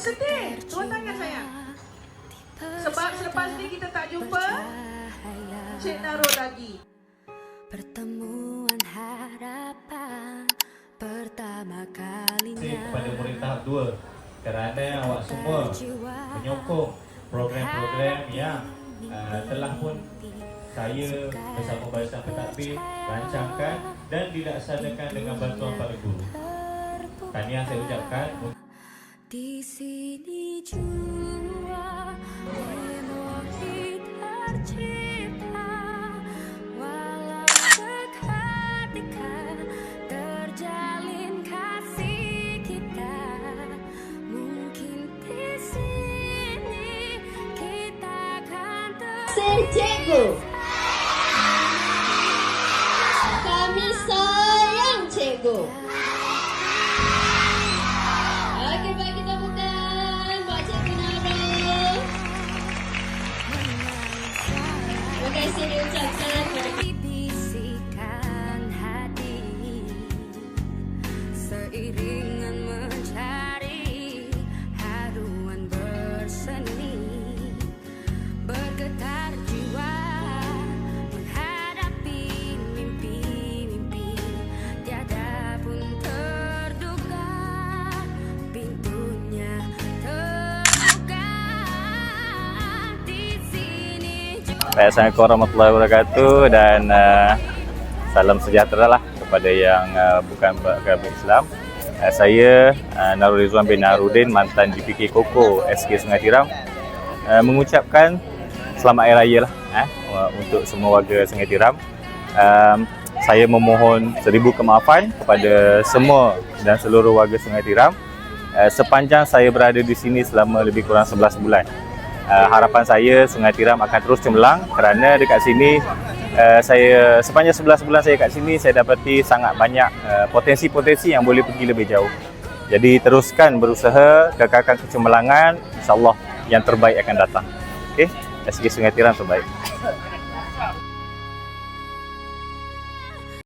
sedih. Turun tangan sayang. Sebab selepas ni kita tak jumpa Cik Narul lagi. Pertemuan harapan pertama kalinya. Kepada murid tahap 2 kerana awak semua menyokong program-program yang telah pun saya bersama Barisan Pentadbir rancangkan dan dilaksanakan dengan bantuan para guru. Tahniah saya ucapkan. Di sini jua emosi tercipta, walau seketika terjalin kasih kita. Mungkin di sini kita akan Cikgu, kami sayang cikgu. Okey, bagi kita bukan buat Cikgu Narul. Terima kasih diucapkan kepada bisikan hati, seiringan mencari haruan berseni, bergetar jiwa menghadapi mimpi-mimpi tiada pun terduga, pintunya terbuka di sini. Assalamualaikum warahmatullahi wabarakatuh dan salam sejahtera lah kepada yang bukan beragama Islam. Saya Narul Rizwan bin Narudin, mantan GPK Koko SK Sungai Tiram, mengucapkan selamat Hari Raya lah untuk semua warga Sungai Tiram. Saya memohon 1000 kemaafan kepada semua dan seluruh warga Sungai Tiram sepanjang saya berada di sini selama lebih kurang 11 bulan. Harapan saya Sungai Tiram akan terus cemerlang kerana dekat sini saya sepanjang 11 bulan saya kat sini saya dapati sangat banyak potensi-potensi yang boleh pergi lebih jauh. Jadi teruskan berusaha, kekalkan kecemerlangan, insya-Allah yang terbaik akan datang. Okey, SK Sungai Tiram terbaik.